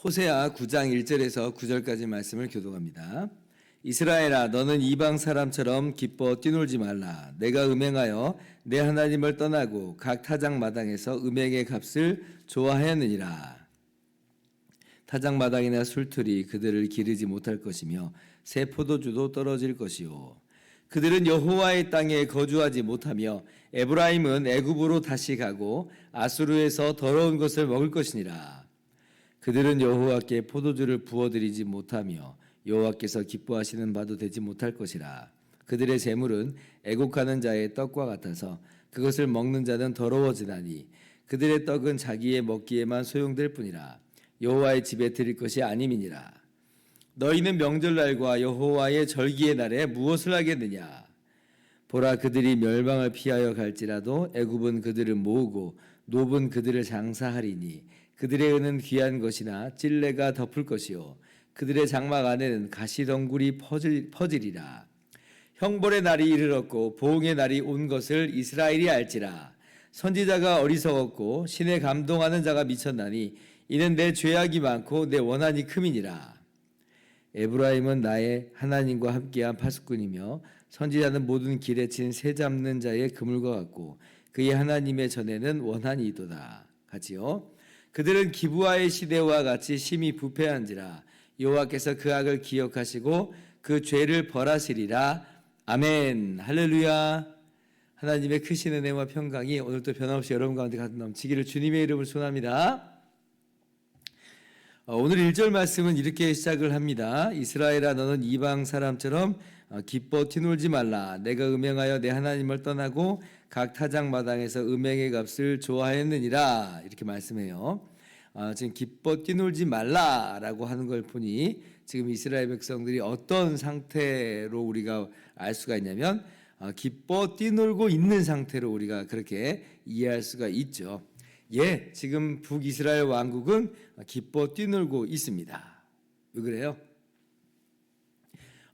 호세아 9장 1절에서 9절까지 말씀을 교독합니다. 이스라엘아, 너는 이방 사람처럼 기뻐 뛰놀지 말라. 내가 음행하여 내 하나님을 떠나고 각 타작 마당에서 음행의 값을 좋아하였느니라. 타작 마당이나 술틀이 그들을 기르지 못할 것이며 새 포도주도 떨어질 것이요. 그들은 여호와의 땅에 거주하지 못하며 에브라임은 애굽으로 다시 가고 아수르에서 더러운 것을 먹을 것이니라. 그들은 여호와께 포도주를 부어드리지 못하며 여호와께서 기뻐하시는 바도 되지 못할 것이라. 그들의 재물은 애곡하는 자의 떡과 같아서 그것을 먹는 자는 더러워지나니 그들의 떡은 자기의 먹기에만 소용될 뿐이라. 여호와의 집에 드릴 것이 아님이니라. 너희는 명절날과 여호와의 절기의 날에 무엇을 하겠느냐? 보라, 그들이 멸망을 피하여 갈지라도 애굽은 그들을 모으고 노브는 그들을 장사하리니 그들의 은은 귀한 것이나 찔레가 덮을 것이요 그들의 장막 안에는 가시덩굴이 퍼지리라. 형벌의 날이 이르렀고 보응의 날이 온 것을 이스라엘이 알지라. 선지자가 어리석었고 신에 감동하는 자가 미쳤나니 이는 내 죄악이 많고 내 원한이 큼이니라. 에브라임은 나의 하나님과 함께한 파수꾼이며 선지자는 모든 길에 친 새 잡는 자의 그물과 같고 그의 하나님의 전에는 원한이 있도다. 같이요. 그들은 기브아의 시대와 같이 심히 부패한지라. 여호와께서 그 악을 기억하시고 그 죄를 벌하시리라. 아멘. 할렐루야. 하나님의 크신 은혜와 평강이 오늘도 변함없이 여러분 가운데 가득 넘치기를 주님의 이름으로 소원합니다. 오늘 1절 말씀은 이렇게 시작을 합니다. 이스라엘아, 너는 이방 사람처럼 기뻐 뛰놀지 말라. 내가 음행하여 내 하나님을 떠나고 각 타작 마당에서 음행의 값을 좋아하였느니라. 이렇게 말씀해요. 지금 기뻐 뛰놀지 말라라고 하는 걸 보니 지금 이스라엘 백성들이 어떤 상태로 우리가 알 수가 있냐면 기뻐 뛰놀고 있는 상태로 우리가 그렇게 이해할 수가 있죠. 예, 지금 북이스라엘 왕국은 기뻐 뛰놀고 있습니다. 왜 그래요?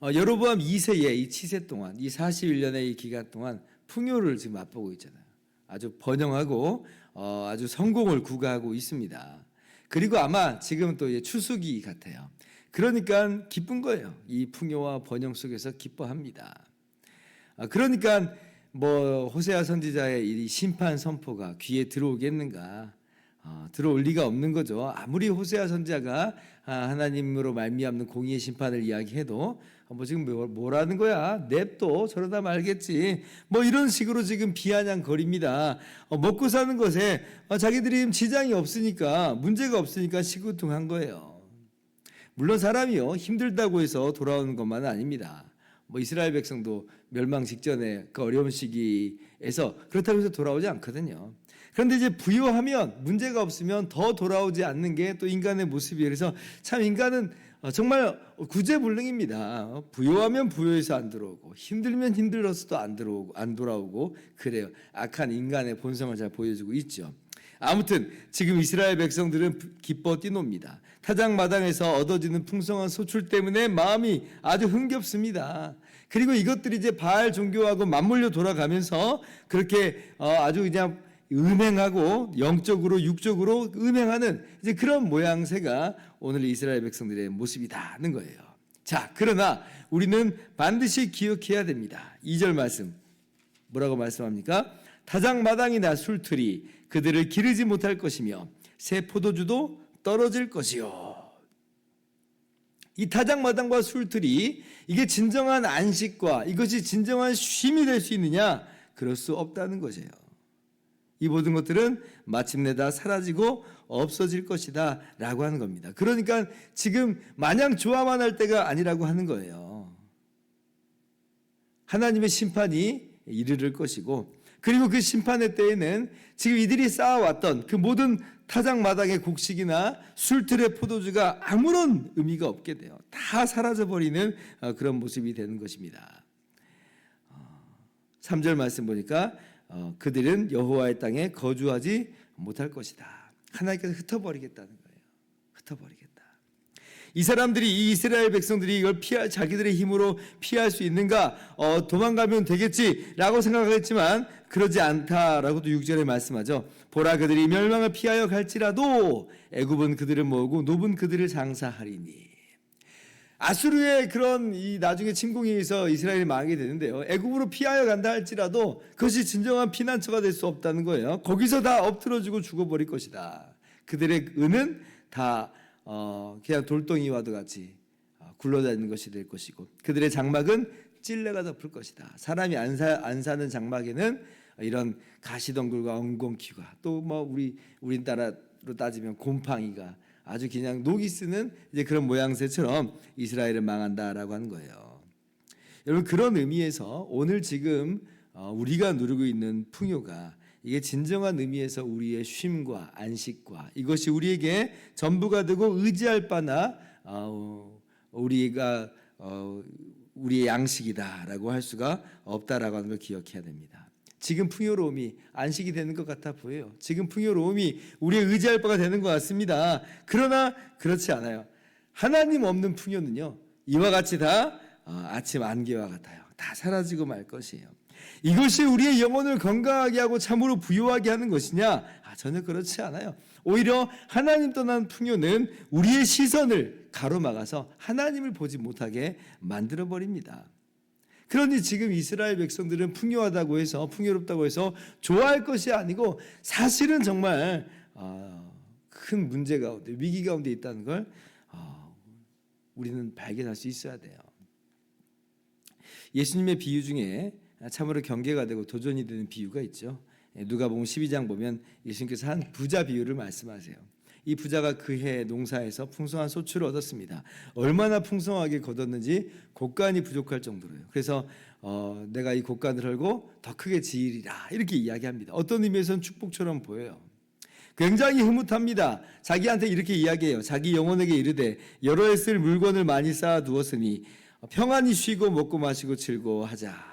여로보암 2세의 이 치세 동안, 이 41년의 이 기간 동안 풍요를 지금 맛보고 있잖아요. 아주 번영하고 아주 성공을 구가하고 있습니다. 그리고 아마 지금 또 추수기 같아요. 그러니까 기쁜 거예요. 이 풍요와 번영 속에서 기뻐합니다. 그러니까 호세아 선지자의 이 심판 선포가 귀에 들어오겠는가? 들어올 리가 없는 거죠. 아무리 호세아 선지자가 하나님으로 말미암는 공의의 심판을 이야기해도 지금 뭐라는 거야? 냅둬, 저러다 말겠지. 이런 식으로 지금 비아냥거립니다. 먹고 사는 것에 자기들이 지장이 없으니까, 문제가 없으니까 시구둥한 거예요. 물론 사람이요, 힘들다고 해서 돌아오는 것만은 아닙니다. 이스라엘 백성도 멸망 직전에 그 어려운 시기에서 그렇다고 해서 돌아오지 않거든요. 그런데 이제 부요하면, 문제가 없으면 더 돌아오지 않는 게 또 인간의 모습이에요. 그래서 참 인간은 정말 구제불능입니다. 부요하면 부요해서 안 들어오고, 힘들면 힘들어서도 안 돌아오고 그래요. 악한 인간의 본성을 잘 보여주고 있죠. 아무튼 지금 이스라엘 백성들은 기뻐 뛰놉니다. 타작 마당에서 얻어지는 풍성한 소출 때문에 마음이 아주 흥겹습니다. 그리고 이것들이 이제 바알 종교하고 맞물려 돌아가면서 그렇게 아주 그냥 음행하고 영적으로 육적으로 음행하는 이제 그런 모양새가 오늘 이스라엘 백성들의 모습이다는 거예요. 자, 그러나 우리는 반드시 기억해야 됩니다. 2절 말씀 뭐라고 말씀합니까? 타작 마당이나 술틀이 그들을 기르지 못할 것이며 새 포도주도 떨어질 것이요. 이 타작 마당과 술틀이 이게 진정한 안식과 이것이 진정한 쉼이 될 수 있느냐? 그럴 수 없다는 것이에요. 이 모든 것들은 마침내 다 사라지고 없어질 것이다 라고 하는 겁니다. 그러니까 지금 마냥 좋아만 할 때가 아니라고 하는 거예요. 하나님의 심판이 이르를 것이고, 그리고 그 심판의 때에는 지금 이들이 쌓아왔던 그 모든 타작 마당의 곡식이나 술틀의 포도주가 아무런 의미가 없게 돼요. 다 사라져버리는 그런 모습이 되는 것입니다. 3절 말씀 보니까 그들은 여호와의 땅에 거주하지 못할 것이다. 하나님께서 흩어버리겠다는 거예요. 흩어버리겠다. 이 사람들이, 이 이스라엘 백성들이 이걸 자기들의 힘으로 피할 수 있는가? 도망가면 되겠지라고 생각했지만 그러지 않다라고도 6절에 말씀하죠. 보라, 그들이 멸망을 피하여 갈지라도 애굽은 그들을 모으고 노브는 그들을 장사하리니. 아수르의 그런 이 나중에 침공에 의해서 이스라엘이 망하게 되는데요. 애굽으로 피하여 간다 할지라도 그것이 진정한 피난처가 될 수 없다는 거예요. 거기서 다 엎드러지고 죽어버릴 것이다. 그들의 은은 다 그냥 돌덩이와도 같이 굴러다니는 것이 될 것이고, 그들의 장막은 찔레가 덮을 것이다. 사람이 안 사는 장막에는 이런 가시덩굴과 엉겅퀴가, 또 뭐 우리나라로 따지면 곰팡이가 아주 그냥 녹이 쓰는 이제 그런 모양새처럼 이스라엘은 망한다라고 하는 거예요. 여러분, 그런 의미에서 오늘 지금 우리가 누리고 있는 풍요가, 이게 진정한 의미에서 우리의 쉼과 안식과 이것이 우리에게 전부가 되고 의지할 바나 우리가 우리의 양식이다라고 할 수가 없다라고 하는 걸 기억해야 됩니다. 지금 풍요로움이 안식이 되는 것 같아 보여요. 지금 풍요로움이 우리의 의지할 바가 되는 것 같습니다. 그러나 그렇지 않아요. 하나님 없는 풍요는요, 이와 같이 다 아침 안개와 같아요. 다 사라지고 말 것이에요. 이것이 우리의 영혼을 건강하게 하고 참으로 부유하게 하는 것이냐? 전혀 그렇지 않아요. 오히려 하나님 떠난 풍요는 우리의 시선을 가로막아서 하나님을 보지 못하게 만들어버립니다. 그러니 지금 이스라엘 백성들은 풍요하다고 해서, 풍요롭다고 해서 좋아할 것이 아니고 사실은 정말 큰 문제 가운데, 위기 가운데 있다는 걸 우리는 발견할 수 있어야 돼요. 예수님의 비유 중에 참으로 경계가 되고 도전이 되는 비유가 있죠. 누가복음 12장 보면 예수님께서 한 부자 비유를 말씀하세요. 이 부자가 그해 농사에서 풍성한 소출을 얻었습니다. 얼마나 풍성하게 거뒀는지 곡간이 부족할 정도로요. 그래서 내가 이 곡간을 헐고 더 크게 지으리라, 이렇게 이야기합니다. 어떤 의미에서는 축복처럼 보여요. 굉장히 흐뭇합니다. 자기한테 이렇게 이야기해요. 자기 영혼에게 이르되 여러 해 쓸 물건을 많이 쌓아 두었으니 평안히 쉬고 먹고 마시고 즐거워하자.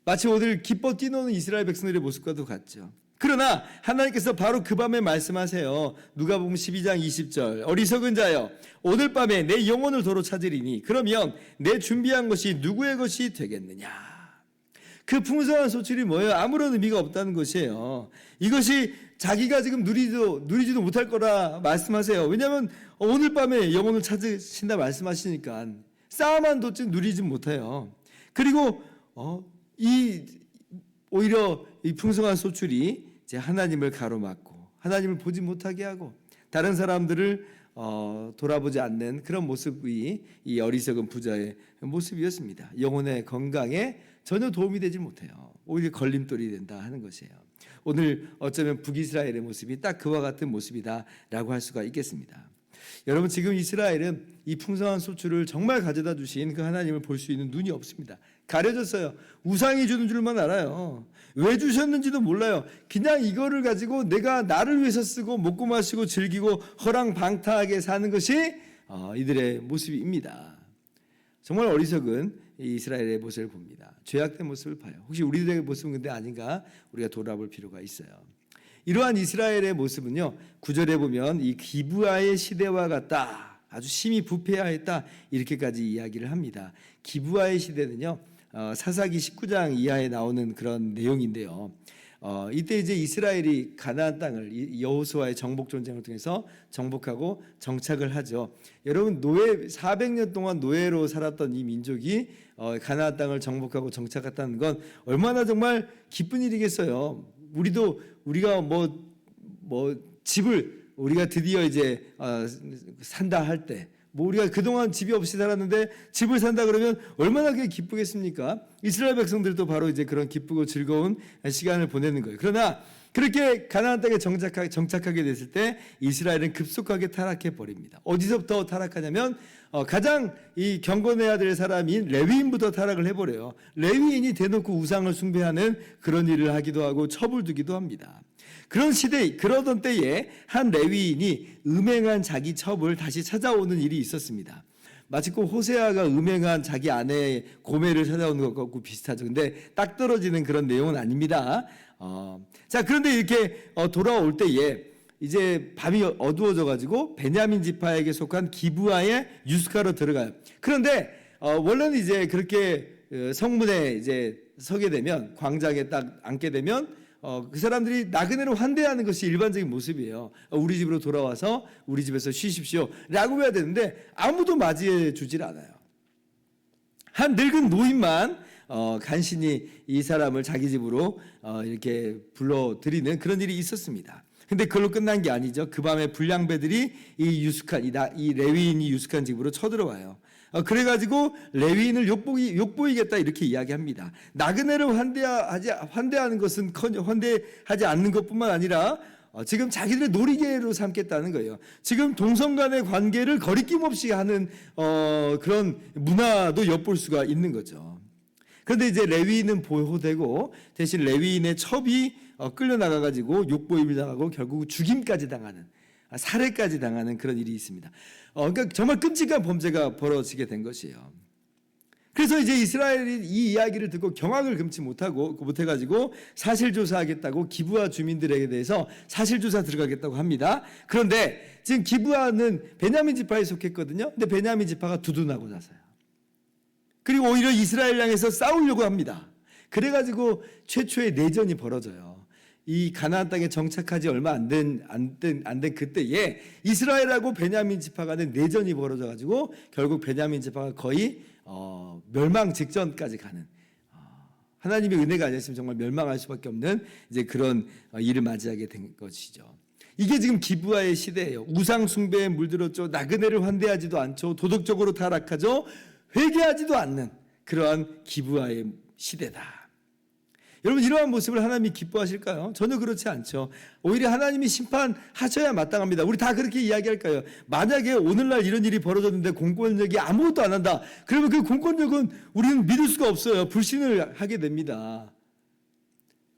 마치 오늘 기뻐 뛰노는 이스라엘 백성들의 모습과도 같죠. 그러나 하나님께서 바로 그 밤에 말씀하세요. 누가복음 12장 20절. 어리석은 자여, 오늘 밤에 내 영혼을 도로 찾으리니 그러면 내 준비한 것이 누구의 것이 되겠느냐. 그 풍성한 소출이 뭐예요? 아무런 의미가 없다는 것이에요. 이것이 자기가 지금 누리지도 못할 거라 말씀하세요. 왜냐하면 오늘 밤에 영혼을 찾으신다 말씀하시니까 쌓아만 뒀지 누리지 못해요. 그리고 오히려 이 풍성한 소출이 이제 하나님을 가로막고 하나님을 보지 못하게 하고 다른 사람들을 돌아보지 않는 그런 모습이 이 어리석은 부자의 모습이었습니다. 영혼의 건강에 전혀 도움이 되지 못해요. 오히려 걸림돌이 된다 하는 것이에요. 오늘 어쩌면 북이스라엘의 모습이 딱 그와 같은 모습이다라고 할 수가 있겠습니다. 여러분, 지금 이스라엘은 이 풍성한 소출을 정말 가져다 주신 그 하나님을 볼 수 있는 눈이 없습니다. 가려졌어요. 우상이 주는 줄만 알아요. 왜 주셨는지도 몰라요. 그냥 이거를 가지고 내가 나를 위해서 쓰고 먹고 마시고 즐기고 허랑방탕하게 사는 것이 이들의 모습입니다. 정말 어리석은 이스라엘의 모습을 봅니다. 죄악된 모습을 봐요. 혹시 우리들의 모습은 근데 아닌가? 우리가 돌아볼 필요가 있어요. 이러한 이스라엘의 모습은요, 9절에 보면 이 기브아의 시대와 같다, 아주 심히 부패하였다, 이렇게까지 이야기를 합니다. 기브아의 시대는요, 사사기 19장 이하에 나오는 그런 내용인데요. 이때 이제 이스라엘이 가나안 땅을 여호수아의 정복 전쟁을 통해서 정복하고 정착을 하죠. 여러분, 400년 동안 노예로 살았던 이 민족이 가나안 땅을 정복하고 정착했다는 건 얼마나 정말 기쁜 일이겠어요. 우리가 집을 우리가 드디어 이제 산다 할 때, 우리가 그동안 집이 없이 살았는데 집을 산다 그러면 얼마나 그게 기쁘겠습니까? 이스라엘 백성들도 바로 이제 그런 기쁘고 즐거운 시간을 보내는 거예요. 그러나 그렇게 가나안 땅에 정착하게 됐을 때 이스라엘은 급속하게 타락해 버립니다. 어디서부터 타락하냐면 가장 이 경건해야 될 사람인 레위인부터 타락을 해버려요. 레위인이 대놓고 우상을 숭배하는 그런 일을 하기도 하고 첩을 두기도 합니다. 그러던 때에 한 레위인이 음행한 자기 첩을 다시 찾아오는 일이 있었습니다. 마치 꼭 호세아가 음행한 자기 아내의 고매를 찾아오는 것 같고 비슷하죠. 근데 딱 떨어지는 그런 내용은 아닙니다. 자, 그런데 이렇게 돌아올 때에 이제 밤이 어두워져 가지고 베냐민 지파에게 속한 기브아의 유스카로 들어가요. 그런데 원래는 이제 그렇게 성문에 이제 서게 되면, 광장에 딱 앉게 되면 그 사람들이 나그네로 환대하는 것이 일반적인 모습이에요. 우리 집으로 돌아와서 우리 집에서 쉬십시오 라고 해야 되는데 아무도 맞이해 주질 않아요. 한 늙은 노인만 간신히 이 사람을 자기 집으로 이렇게 불러들이는 그런 일이 있었습니다. 근데 그걸로 끝난 게 아니죠. 그 밤에 불량배들이 이 레위인이 유숙한 집으로 쳐들어와요. 그래가지고 레위인을 욕보이겠다 이렇게 이야기합니다. 나그네를 환대하는 것은 환대하지 않는 것뿐만 아니라 지금 자기들의 놀이개로 삼겠다는 거예요. 지금 동성 간의 관계를 거리낌 없이 하는 그런 문화도 엿볼 수가 있는 거죠. 그런데 이제 레위인은 보호되고 대신 레위인의 첩이 끌려나가가지고 욕보임을 당하고 결국 죽임까지 당하는, 살해까지 당하는 그런 일이 있습니다. 그러니까 정말 끔찍한 범죄가 벌어지게 된 것이에요. 그래서 이제 이스라엘이 이 이야기를 듣고 경악을 금치 못해가지고 사실조사하겠다고 기브아 주민들에게 대해서 사실조사 들어가겠다고 합니다. 그런데 지금 기브아는 베냐민 지파에 속했거든요. 근데 베냐민 지파가 두둔하고 나서요. 그리고 오히려 이스라엘 향해서 싸우려고 합니다. 그래가지고 최초의 내전이 벌어져요. 이 가나안 땅에 정착하지 얼마 안 된 그때에 이스라엘하고 베냐민 지파 간에 내전이 벌어져 가지고 결국 베냐민 지파가 거의 멸망 직전까지 가는, 하나님의 은혜가 아니었으면 정말 멸망할 수밖에 없는 이제 그런 일을 맞이하게 된 것이죠. 이게 지금 기브아의 시대예요. 우상 숭배에 물들었죠. 나그네를 환대하지도 않죠. 도덕적으로 타락하죠. 회개하지도 않는 그러한 기브아의 시대다. 여러분, 이러한 모습을 하나님이 기뻐하실까요? 전혀 그렇지 않죠. 오히려 하나님이 심판하셔야 마땅합니다. 우리 다 그렇게 이야기할까요? 만약에 오늘날 이런 일이 벌어졌는데 공권력이 아무것도 안 한다. 그러면 그 공권력은 우리는 믿을 수가 없어요. 불신을 하게 됩니다.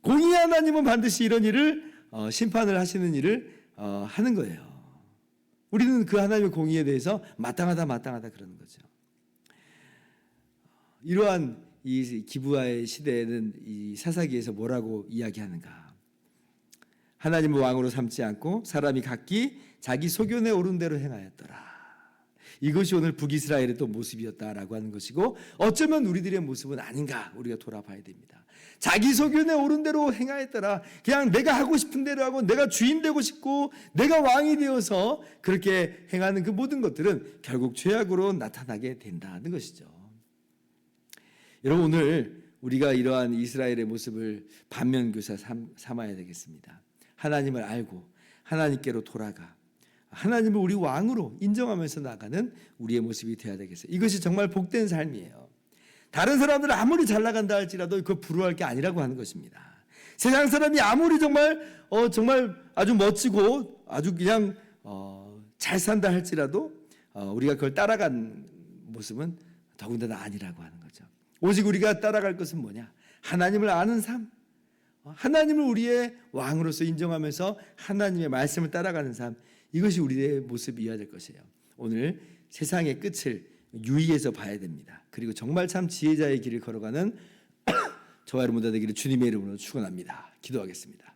공의 하나님은 반드시 이런 일을 심판을 하시는 일을 하는 거예요. 우리는 그 하나님의 공의에 대해서 마땅하다 그러는 거죠. 이러한 이 기브아의 시대에는 이 사사기에서 뭐라고 이야기하는가? 하나님을 왕으로 삼지 않고 사람이 각기 자기 소견에 오른 대로 행하였더라. 이것이 오늘 북이스라엘의 또 모습이었다라고 하는 것이고, 어쩌면 우리들의 모습은 아닌가 우리가 돌아봐야 됩니다. 자기 소견에 오른 대로 행하였더라. 그냥 내가 하고 싶은 대로 하고 내가 주인 되고 싶고 내가 왕이 되어서 그렇게 행하는 그 모든 것들은 결국 죄악으로 나타나게 된다는 것이죠. 여러분, 오늘 우리가 이러한 이스라엘의 모습을 반면교사 삼아야 되겠습니다. 하나님을 알고 하나님께로 돌아가 하나님을 우리 왕으로 인정하면서 나가는 우리의 모습이 되어야 되겠어요. 이것이 정말 복된 삶이에요. 다른 사람들은 아무리 잘 나간다 할지라도 그걸 부러워할 게 아니라고 하는 것입니다. 세상 사람이 아무리 정말 아주 멋지고 아주 그냥 잘 산다 할지라도 우리가 그걸 따라간 모습은 더군다나 아니라고 하는 거죠. 오직 우리가 따라갈 것은 뭐냐? 하나님을 아는 삶, 하나님을 우리의 왕으로서 인정하면서 하나님의 말씀을 따라가는 삶, 이것이 우리의 모습이어야 될 것이에요. 오늘 세상의 끝을 유의해서 봐야 됩니다. 그리고 정말 참 지혜자의 길을 걸어가는 저와 여러분 되기를 주님의 이름으로 축원합니다. 기도하겠습니다.